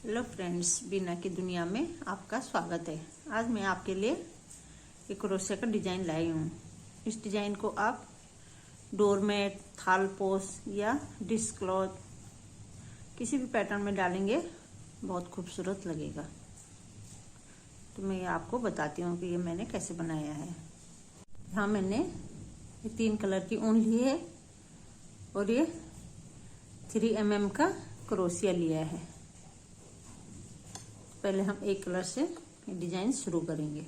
Hello friends, बीना की दुनिया में आपका स्वागत है। आज मैं आपके लिए एक क्रोशिया का डिजाइन लाई हूँ। इस डिजाइन को आप डोरमेट, थालपोश या डिश क्लॉथ किसी भी पैटर्न में डालेंगे, बहुत खूबसूरत लगेगा। तो मैं ये आपको बताती हूँ कि ये मैंने कैसे बनाया है। यहाँ मैंने 3 कलर की ऊन ली है और ये 3 mm का क्रोशिया लिया है। पहले हम एक कलर से डिजाइन शुरू करेंगे।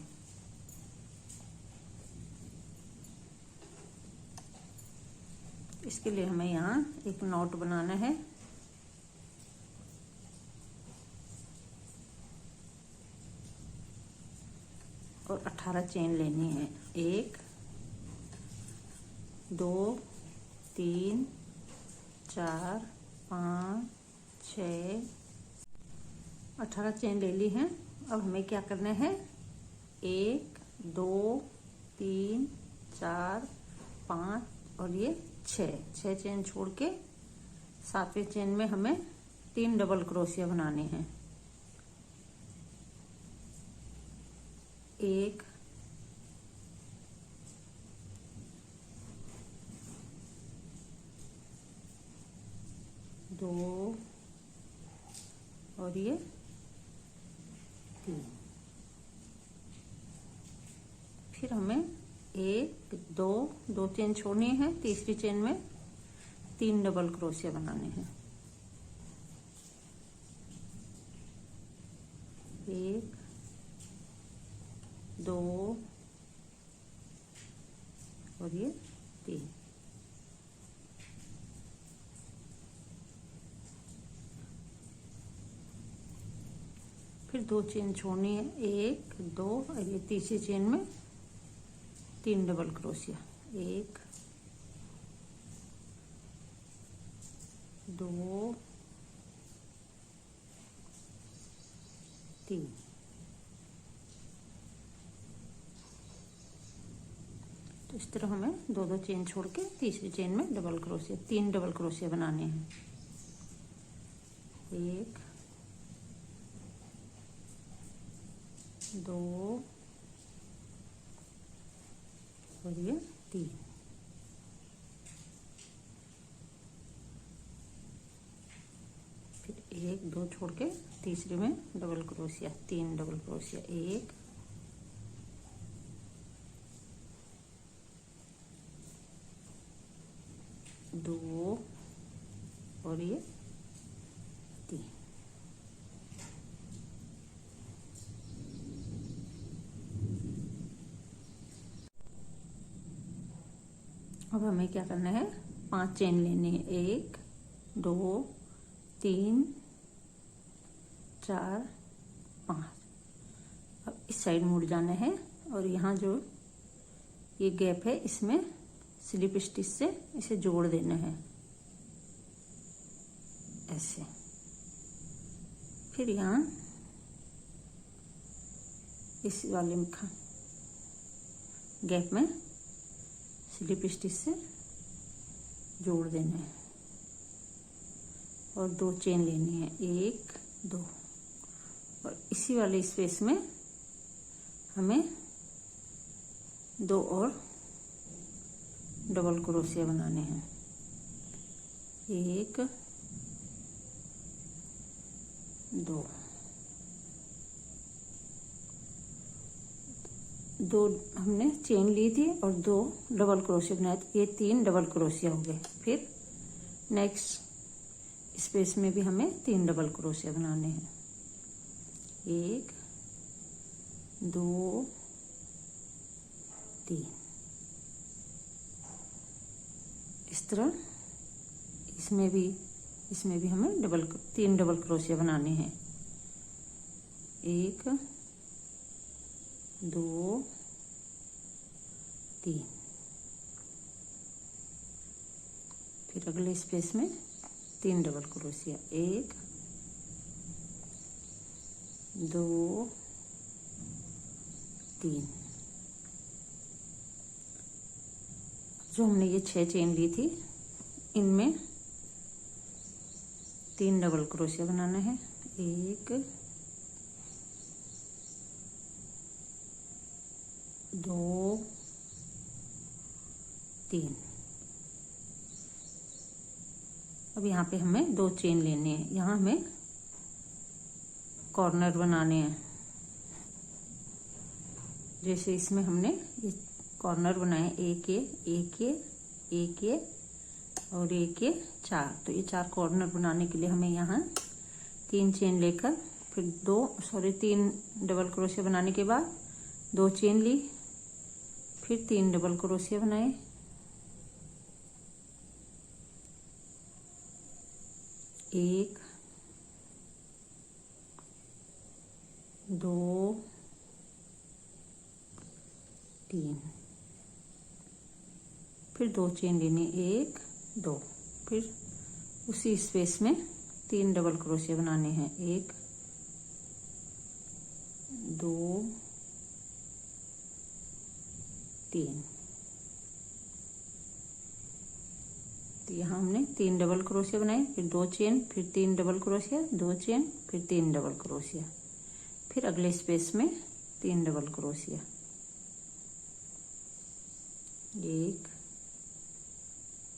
इसके लिए हमें यहाँ एक नॉट बनाना है। और 18 चेन लेनी है। 1 2 3 4 5 6 18 चेन ले ली हैं। अब हमें क्या करना है, 1 2 3 4 5 और ये 6 चेन छोड़ के 7वें चेन में हमें 3 डबल क्रोशिया बनाने हैं। 1 2 और ये 3। फिर हमें 1 2 चेन छोड़नी है। तीसरी चेन में 3 डबल क्रोशिया बनाने हैं। 1 2 और ये 3। फिर 2 चेन छोड़नी है। 1 2 और ये तीसरी चेन में 3 डबल क्रोशिया। 1 2 3। तो इस तरह हमें 2 चेन छोड़ के तीसरी चेन में डबल क्रोशिया, 3 डबल क्रोशिया बनाने हैं। 1 2 और ये 3। फिर 1 2 छोड़ के तीसरे में डबल क्रोशिया, 3 डबल क्रोशिया। 1 2 और ये 3। अब हमें क्या करना है, 5 चेन लेनी है। 1 2 3 4 5। अब इस साइड मुड़ जाना है और यहाँ जो ये गैप है इसमें स्लिप स्टिच से इसे जोड़ देना है ऐसे। फिर यहाँ इस वाले गैप में स्लिप स्टिच से जोड़ देना है और 2 चेन लेनी है। 1 2 और इसी वाले स्पेस में हमें 2 और डबल क्रोशिया बनाने हैं। 1 2 हमने चेन ली थी और 2 डबल क्रोशिया बनाए थे। ये 3 डबल क्रोशिया हो गए। फिर नेक्स्ट स्पेस में भी हमें 3 डबल क्रोशिया बनाने हैं। 1 2 3। इस तरह इसमें भी हमें 3 डबल क्रोशिया बनाने हैं। 1 2 3। फिर अगले स्पेस में 3 डबल क्रोशिया। 1 2 3। जो हमने ये 6 चेन ली थी इनमें 3 डबल क्रोशिया बनाना है। एक, दो, तीन। अब यहाँ पे हमें 2 चेन लेने हैं। यहाँ हमें कॉर्नर बनाने हैं। जैसे इसमें हमने ये कॉर्नर बनाए, एक ये, एक ये, एक ये और एक ये, 4। तो ये 4 कॉर्नर बनाने के लिए हमें यहाँ 3 चेन लेकर फिर 3 डबल क्रोशिया बनाने के बाद 2 चेन ली, फिर 3 डबल क्रोशिया बनाए, एक, दो, तीन, फिर 2 चेन लेनी, एक, दो, फिर उसी स्पेस में 3 डबल क्रोशिया बनाने हैं, एक, दो, तीन। तो यहाँ हमने 3 डबल क्रोशिया बनाए, फिर 2 चेन, फिर 3 डबल क्रोशिया, 2 चेन, फिर 3 डबल क्रोशिया, फिर अगले स्पेस में 3 डबल क्रोशिया, एक,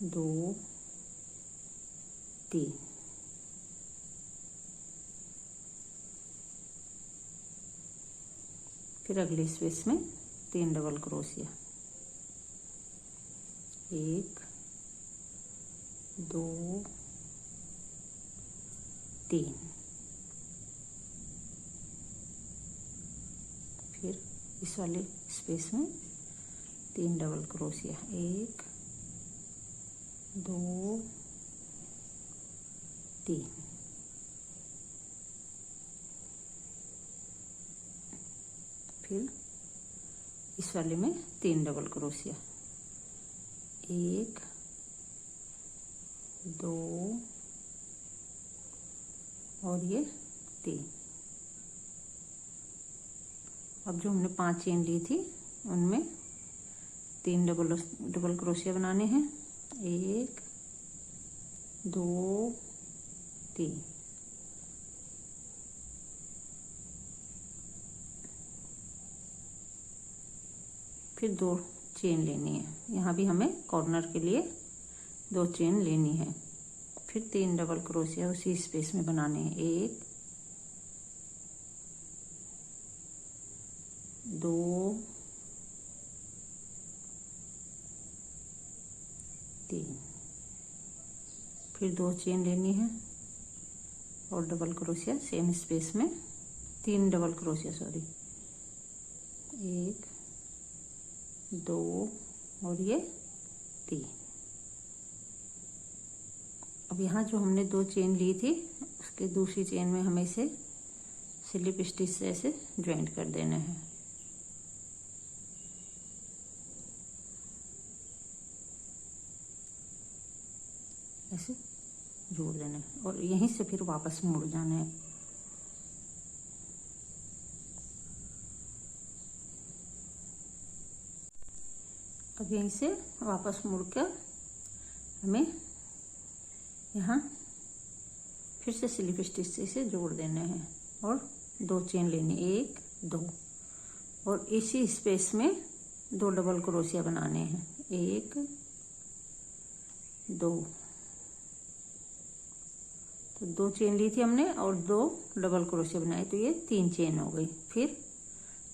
दो, तीन। फिर अगले स्पेस में 3 डबल क्रोशिया, एक, दो, तीन। फिर इस वाले स्पेस में 3 डबल क्रोशिया, एक, दो, तीन। फिर इस वाले में 3 डबल क्रोशिया, एक, दो और ये 3। अब जो हमने 5 चेन ली थी उनमें 3 डबल क्रोशिया बनाने हैं, एक, दो, तीन। फिर 2 चेन लेनी है। यहाँ भी हमें कॉर्नर के लिए 2 चेन लेनी है, फिर 3 डबल क्रोशिया उसी स्पेस में बनाने हैं, एक, दो, तीन। फिर 2 चेन लेनी है और डबल क्रोशिया सेम स्पेस में, 3 डबल क्रोशिया, सॉरी, एक, दो और ये 3। अब यहाँ जो हमने 2 चेन ली थी उसके दूसरी चेन में हमें इसे स्लिप स्टिच से ऐसे ज्वाइंट कर देना है। ऐसे जोड़ देना है और यहीं से फिर वापस मुड़ जाना है। अब यहीं से वापस मुड़कर हमें यहाँ फिर से स्लिप स्टिच से इसे जोड़ देना है और 2 चेन लेनी, एक, दो, और इसी स्पेस में 2 डबल क्रोशिया बनाने हैं, एक, दो। तो 2 चेन ली थी हमने और 2 डबल क्रोशिया बनाए, तो ये 3 चेन हो गई। फिर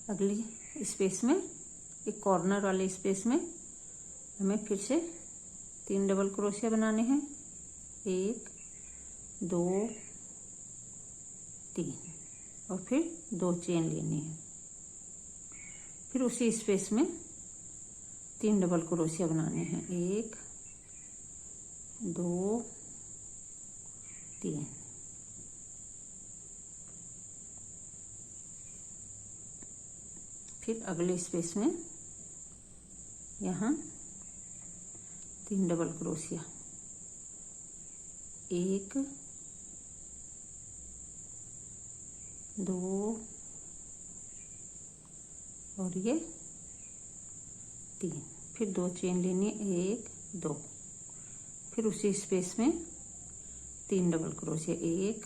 अगली स्पेस में, एक कॉर्नर वाले स्पेस में हमें फिर से 3 डबल क्रोशिया बनाने हैं, एक, दो, तीन, और फिर 2 चेन लेनी है। फिर उसी स्पेस में 3 डबल क्रोशिया बनाने हैं, एक, दो, तीन। फिर अगले स्पेस में यहाँ 3 डबल क्रोशिया, एक, दो और ये 3। फिर 2 चेन लेनी है, एक, दो। फिर उसी स्पेस में 3 डबल क्रोशिया, एक,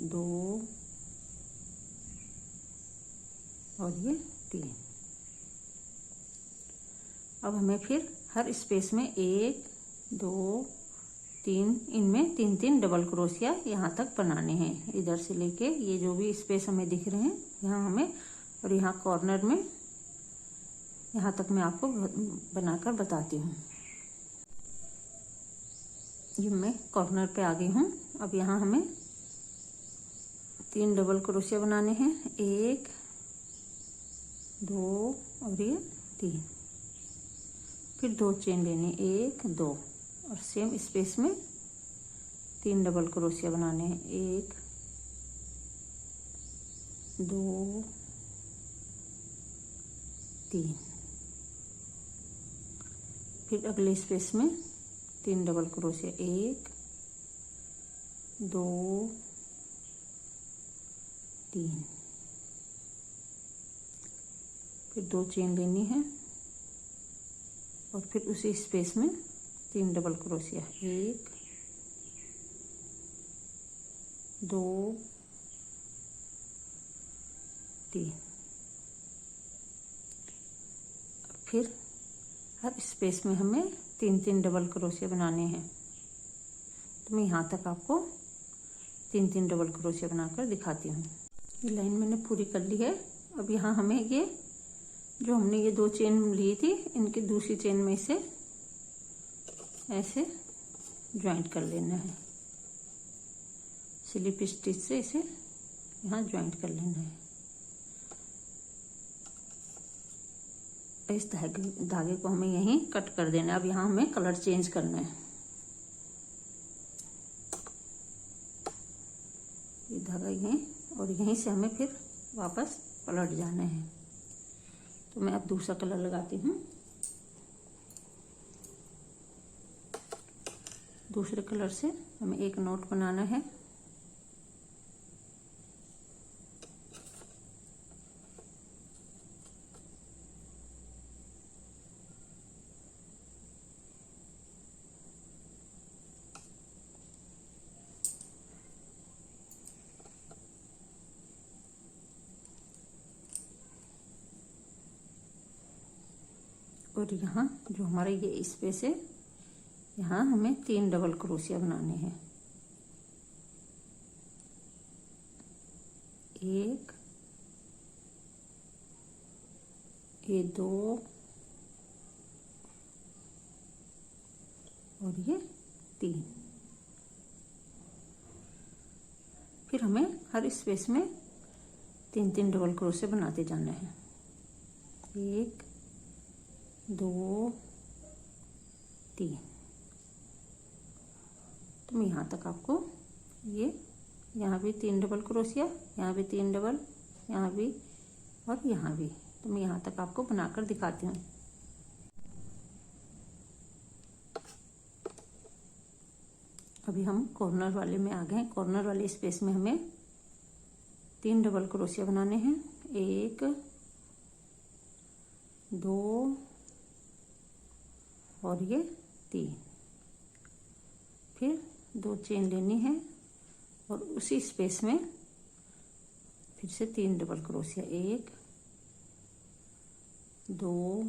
2 और ये 3। अब हमें फिर हर स्पेस में 1 2 3 इनमें 3 डबल क्रोशिया यहाँ तक बनाने हैं। इधर से लेके ये जो भी स्पेस हमें दिख रहे हैं यहाँ हमें, और यहाँ कॉर्नर में यहाँ तक मैं आपको बनाकर बताती हूँ। ये मैं कॉर्नर पे आ गई हूँ। अब यहाँ हमें 3 डबल क्रोशिया बनाने हैं, 1 2 और ये 3। फिर 2 चेन लेने, 1 2 और सेम स्पेस में 3 डबल क्रोशिया बनाने हैं, 1 2 3। फिर अगले स्पेस में 3 डबल क्रोशिया, 1 2 3। फिर 2 चेन लेनी है और फिर उसी स्पेस में 3 डबल क्रोशिया, 1 2 3। फिर हर स्पेस में हमें 3 डबल क्रोशिया बनाने हैं। तो मैं यहाँ तक आपको 3 डबल क्रोशिया बनाकर दिखाती हूँ। ये लाइन मैंने पूरी कर ली है। अब यहाँ हमें ये जो हमने ये 2 चेन ली थी इनकी दूसरी चेन में से ऐसे ज्वाइंट कर लेना है, स्लिप स्टिच से इसे यहाँ ज्वाइंट कर लेना है। इस धागे को हमें यहीं कट कर देना है। अब यहाँ हमें कलर चेंज करना है। ये धागा यहीं और यहीं से हमें फिर वापस पलट जाना है। तो मैं अब दूसरा कलर लगाती हूँ। दूसरे कलर से हमें एक नोट बनाना है। और यहाँ जो हमारा ये स्पेस है यहाँ हमें 3 डबल क्रोशिया बनाने हैं, 1 ये 2 और ये 3। फिर हमें हर स्पेस में 3 डबल क्रोशिया बनाते जाना है, 1 2 3। तो मैं यहाँ तक आपको ये यहाँ भी 3 डबल क्रोशिया, यहाँ भी 3 डबल, यहाँ भी और यहाँ भी। तो मैं यहाँ तक आपको बनाकर दिखाती हूँ। अभी हम कॉर्नर वाले में आ गए हैं। कॉर्नर वाले स्पेस में हमें 3 डबल क्रोशिया बनाने हैं, 1 2 और ये 3। फिर 2 चेन लेनी है और उसी स्पेस में फिर से 3 डबल क्रोशिया, 1 2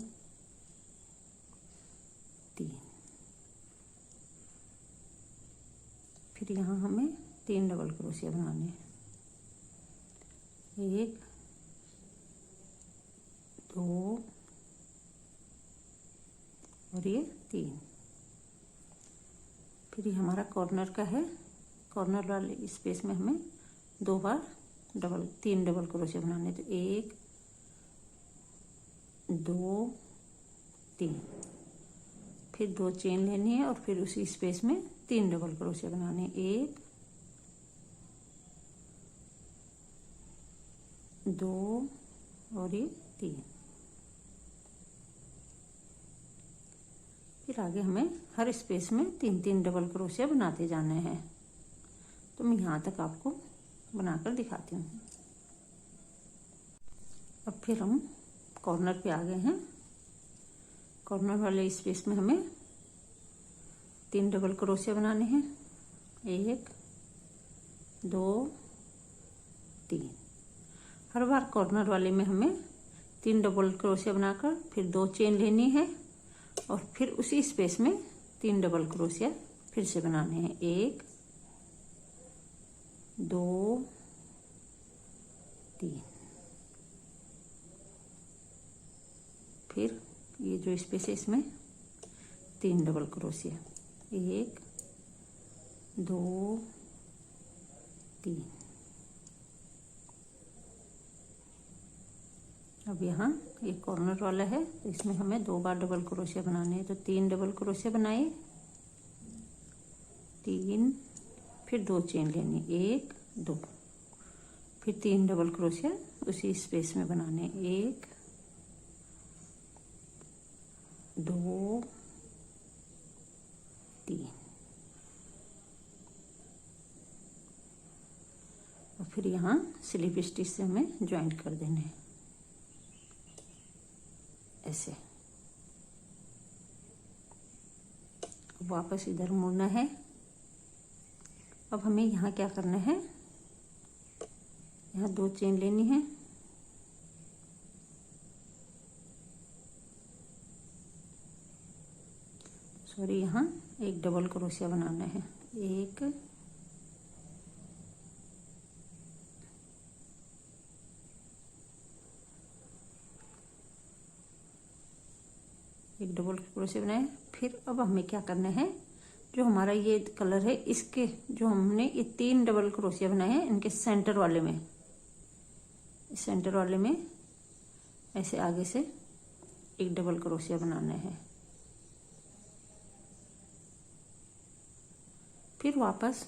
3। फिर यहाँ हमें 3 डबल क्रोशिया बनाने हैं, 1 2 और ये 3। फिर ये हमारा कॉर्नर का है। कॉर्नर वाले स्पेस में हमें 2 बार 3 डबल क्रोशिया बनाने। तो 1 2 3। फिर 2 चेन लेनी है और फिर उसी स्पेस में 3 डबल क्रोशिया बनाने, 1 2 और ये 3। फिर आगे हमें हर स्पेस में 3 डबल क्रोशिया बनाते जाने हैं। तो मैं यहाँ तक आपको बनाकर दिखाती हूँ। अब फिर हम कॉर्नर पे आ गए हैं। कॉर्नर वाले स्पेस में हमें 3 डबल क्रोशिया बनाने हैं, 1 2 3। हर बार कॉर्नर वाले में हमें 3 डबल क्रोशिया बनाकर फिर 2 चेन लेनी है और फिर उसी स्पेस में 3 डबल क्रोशिया फिर से बनाने हैं। 1 2 3। फिर ये जो स्पेस है इसमें 3 डबल क्रोशिया। 1 2 3। अब यहाँ एक कॉर्नर वाला है तो इसमें हमें 2 बार डबल क्रोशिया बनाने हैं। तो 3 डबल क्रोशिया बनाए, 3, फिर 2 चेन लेनी, 1 2, फिर 3 डबल क्रोशिया उसी स्पेस में बनाने, 1 2 3। और फिर यहाँ स्लिप स्टिच से हमें ज्वाइंट कर देने हैं ऐसे। अब वापस इधर मुड़ना है। अब हमें यहाँ क्या करना है, यहाँ 2 चेन लेनी है, सॉरी यहाँ एक डबल क्रोशिया बनाना है। एक डबल क्रोशिया बनाए। फिर अब हमें क्या करना है, जो हमारा ये कलर है इसके जो हमने ये 3 डबल क्रोशिया बनाए हैं इनके सेंटर वाले में, सेंटर वाले में ऐसे आगे से एक डबल क्रोशिया बनाना है। फिर वापस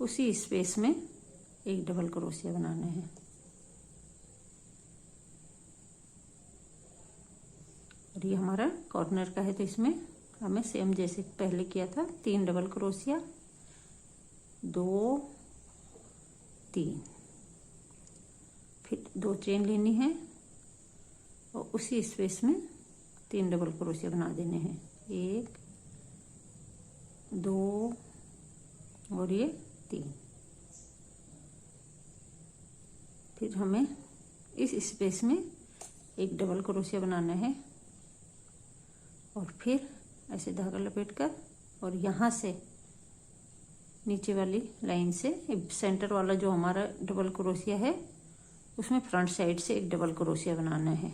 उसी स्पेस में एक डबल क्रोशिया बनाना है। और ये हमारा कॉर्नर का है तो इसमें हमें सेम जैसे पहले किया था 3 डबल क्रोशिया, 2 3, फिर 2 चेन लेनी है और उसी स्पेस में 3 डबल क्रोशिया बना देने हैं। 1 2 और ये 3। फिर हमें इस स्पेस में एक डबल क्रोशिया बनाना है और फिर ऐसे धागा लपेटकर और यहाँ से नीचे वाली लाइन से सेंटर वाला जो हमारा डबल क्रोशिया है उसमें फ्रंट साइड से एक डबल क्रोशिया बनाना है।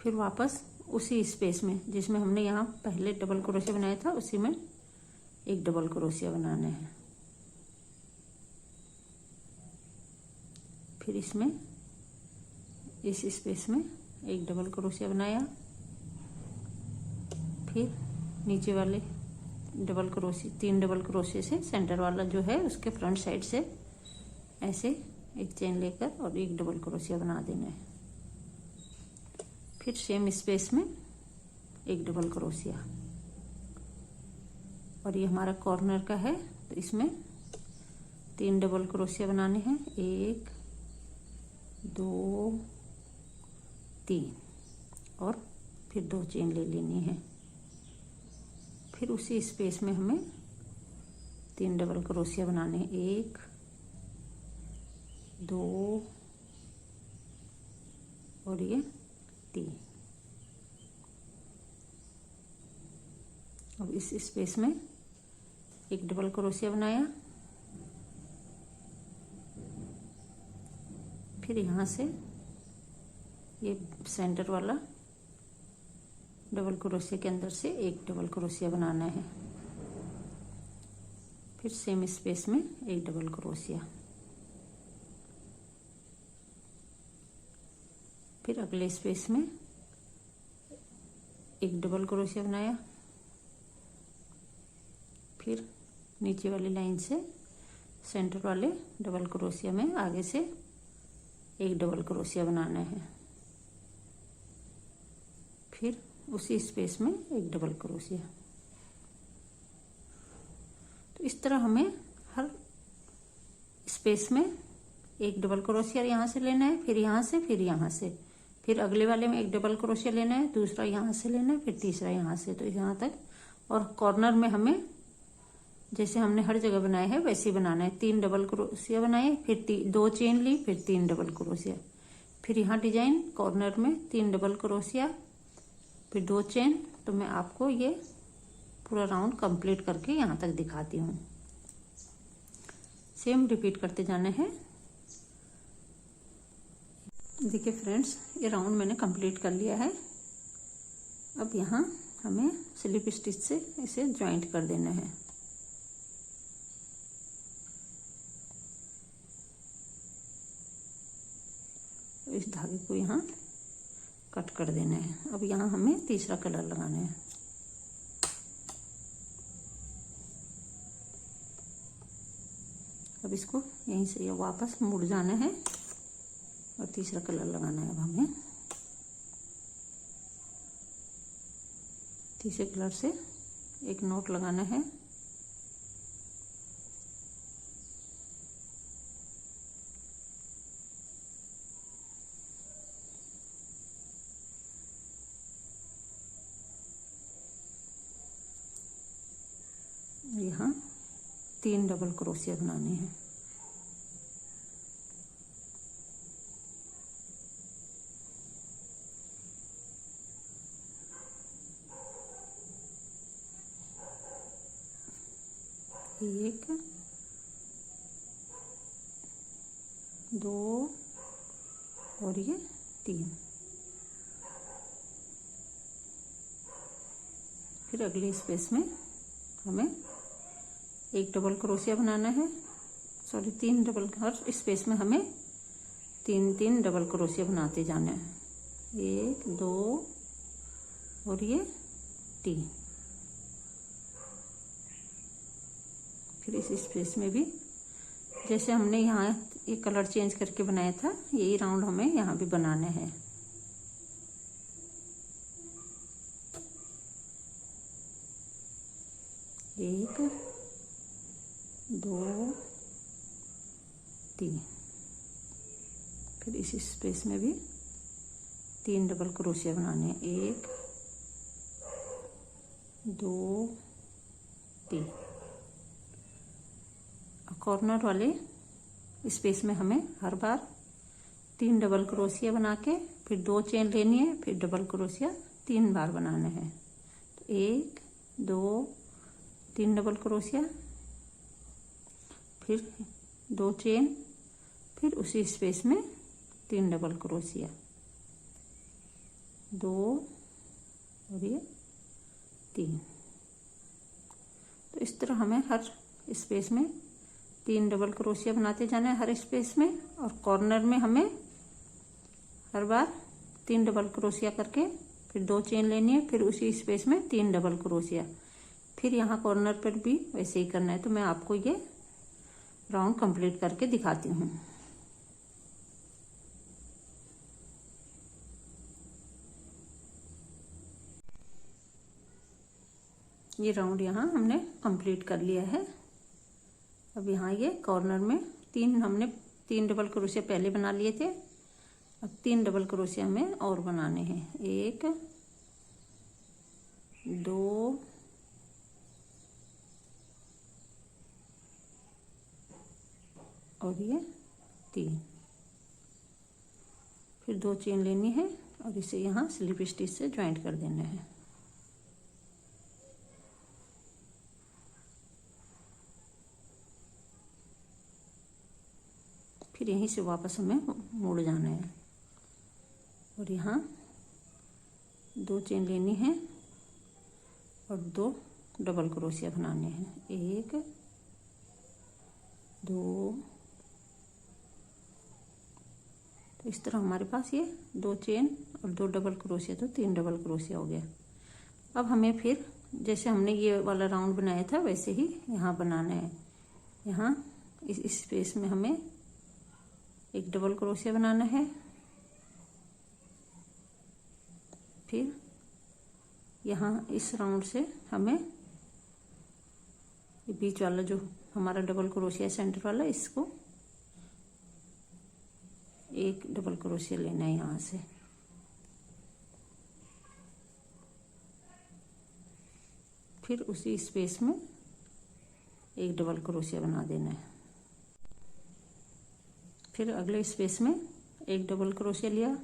फिर वापस उसी स्पेस में जिसमें हमने यहाँ पहले डबल क्रोशिया बनाया था उसी में एक डबल क्रोशिया बनाना है। फिर इसमें इस स्पेस में एक डबल क्रोशिया बनाया, फिर नीचे वाले डबल क्रोशिया 3 डबल क्रोशिया से सेंटर वाला जो है उसके फ्रंट साइड से ऐसे एक चेन लेकर और एक डबल क्रोशिया बना देना है। फिर सेम स्पेस में एक डबल क्रोशिया। और ये हमारा कॉर्नर का है तो इसमें 3 डबल क्रोशिया बनाने हैं, 1 2 3 और फिर 2 चेन ले लेनी है। फिर उसी स्पेस में हमें 3 डबल क्रोशिया बनाने हैं, 1 2 और ये 3। अब इस स्पेस में एक डबल क्रोशिया बनाया, फिर यहाँ से ये सेंटर वाला डबल क्रोशिया के अंदर से एक डबल क्रोशिया बनाना है। फिर सेम स्पेस में एक डबल क्रोशिया। फिर अगले स्पेस में एक डबल क्रोशिया बनाया, फिर नीचे वाली लाइन से सेंटर वाले डबल क्रोशिया में आगे से एक डबल क्रोशिया बनाना है। फिर उसी स्पेस में एक डबल क्रोशिया। तो इस तरह हमें हर स्पेस में एक डबल क्रोशिया यहाँ से लेना है, फिर यहाँ से, फिर यहाँ से, फिर अगले वाले में एक डबल क्रोशिया लेना है, दूसरा यहाँ से लेना है, फिर तीसरा यहाँ से, तो यहाँ तक। और कॉर्नर में हमें जैसे हमने हर जगह बनाए हैं वैसे ही बनाना है। 3 डबल क्रोशिया बनाए, फिर 2 चेन ली, फिर 3 डबल क्रोशिया, फिर यहाँ डिजाइन कॉर्नर में 3 डबल क्रोशिया, फिर 2 चेन। तो मैं आपको ये पूरा राउंड कंप्लीट करके यहाँ तक दिखाती हूँ। सेम रिपीट करते जाने हैं। देखिए फ्रेंड्स, ये राउंड मैंने कंप्लीट कर लिया है। अब यहाँ हमें स्लिप स्टिच से इसे ज्वाइंट कर देना है। इस धागे को यहाँ कट कर देना है। अब यहाँ हमें तीसरा कलर लगाना है। अब इसको यहीं से ये वापस मुड़ जाना है और तीसरा कलर लगाना है। अब हमें तीसरे कलर से एक नोट लगाना है। यहाँ 3 डबल क्रोशिया बनाने हैं। एक, 2 और ये 3। फिर अगले स्पेस में हमें एक डबल क्रोशिया बनाना है। सॉरी, 3 डबल, हर स्पेस में हमें 3 डबल क्रोशिया बनाते जाना है। 1, 2 और ये 3। फिर इस स्पेस में भी जैसे हमने यहाँ ये कलर चेंज करके बनाया था, यही राउंड हमें यहाँ भी बनाना है। एक, 2, 3। फिर इस स्पेस में भी 3 डबल क्रोशिया बनाने हैं। 1, 2, 3। कॉर्नर वाले स्पेस में हमें हर बार 3 डबल क्रोशिया बना के फिर 2 चेन लेनी है, फिर डबल क्रोशिया 3 बार बनाना है। तो 1, 2, 3 डबल क्रोशिया, फिर 2 चेन, फिर उसी स्पेस में 3 डबल क्रोशिया, 2 और ये 3। तो इस तरह हमें हर स्पेस में 3 डबल क्रोशिया बनाते जाना है हर स्पेस में। और कॉर्नर में हमें हर बार 3 डबल क्रोशिया करके फिर 2 चेन लेनी है, फिर उसी स्पेस में 3 डबल क्रोशिया। फिर यहाँ कॉर्नर पर भी वैसे ही करना है। तो मैं आपको ये राउंड कंप्लीट करके दिखाती हूँ। ये राउंड यहाँ हमने कंप्लीट कर लिया है। अब यहाँ ये कॉर्नर में हमने 3 डबल क्रोशिया पहले बना लिए थे। अब 3 डबल क्रोशिया हमें और बनाने हैं। 1, 2 और ये 3। फिर 2 चेन लेनी है और इसे यहाँ स्लिप स्टिच से ज्वाइंट कर देना है। फिर यहीं से वापस हमें मुड़ जाना है और यहाँ 2 चेन लेनी है और 2 डबल क्रोशिया बनाने हैं। 1, 2। तो इस तरह हमारे पास ये 2 चेन और 2 डबल क्रोशिया, तो 3 डबल क्रोशिया हो गया। अब हमें फिर जैसे हमने ये वाला राउंड बनाया था वैसे ही यहाँ बनाना है। यहाँ इस स्पेस में हमें एक डबल क्रोशिया बनाना है। फिर यहाँ इस राउंड से हमें ये बीच वाला जो हमारा डबल क्रोशिया सेंटर वाला, इसको एक डबल क्रोशिया लेना है यहाँ से। फिर उसी स्पेस में एक डबल क्रोशिया बना देना है। फिर अगले स्पेस में एक डबल क्रोशिया लिया,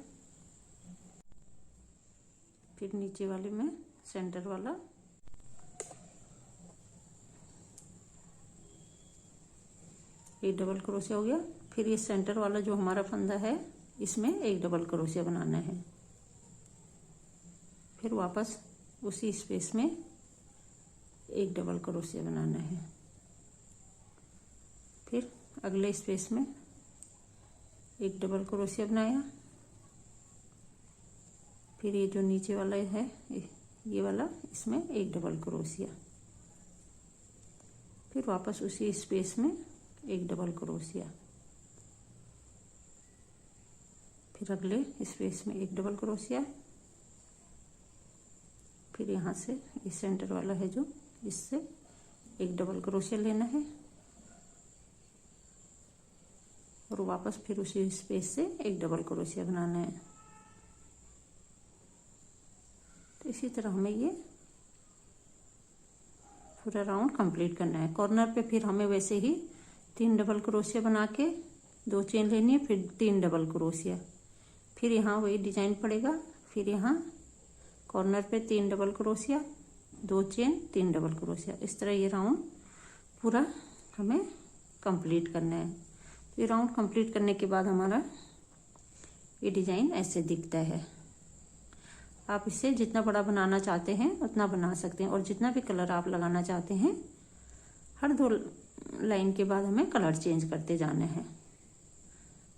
फिर नीचे वाले में सेंटर वाला एक डबल क्रोशिया हो गया। फिर ये सेंटर वाला जो हमारा फंदा है इसमें एक डबल क्रोशिया बनाना है। फिर वापस उसी स्पेस में एक डबल क्रोशिया बनाना है। फिर अगले स्पेस में एक डबल क्रोशिया बनाया। फिर ये जो नीचे वाला है ये वाला, इसमें एक डबल क्रोशिया। फिर वापस उसी स्पेस में एक डबल क्रोशिया। फिर अगले स्पेस में एक डबल क्रोशिया। फिर यहाँ से ये सेंटर वाला है जो, इससे एक डबल क्रोशिया लेना है और वापस फिर उसी स्पेस से एक डबल क्रोशिया बनाना है। तो इसी तरह हमें ये पूरा राउंड कंप्लीट करना है। कॉर्नर पे फिर हमें वैसे ही 3 डबल क्रोशिया बना के 2 चेन लेनी है, फिर 3 डबल क्रोशिया। फिर यहाँ वही डिजाइन पड़ेगा। फिर यहाँ कॉर्नर पे 3 double crochet, 2 chain, 3 double crochet. इस तरह ये राउंड पूरा हमें कंप्लीट करना है। ये राउंड कंप्लीट करने के बाद हमारा ये डिजाइन ऐसे दिखता है। आप इसे जितना बड़ा बनाना चाहते हैं उतना बना सकते हैं और जितना भी कलर आप लगाना चाहते हैं, हर 2 लाइन के बाद हमें कलर चेंज करते जाना है।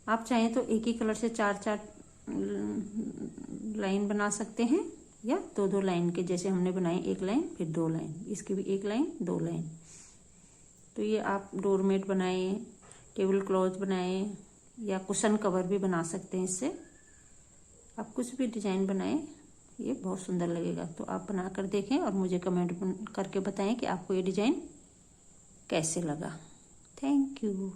आप चाहें तो एक ही कलर से 4-4 लाइन बना सकते हैं या 2-2 लाइन के, जैसे हमने बनाई 1 लाइन फिर 2 लाइन, इसकी भी 1 लाइन 2 लाइन। तो ये आप डोरमेट बनाए, टेबल क्लॉथ बनाए या कुशन कवर भी बना सकते हैं। इससे आप कुछ भी डिजाइन बनाएं, ये बहुत सुंदर लगेगा। तो आप बना कर देखें और मुझे कमेंट करके बताएं कि आपको ये डिजाइन कैसे लगा। Thank you.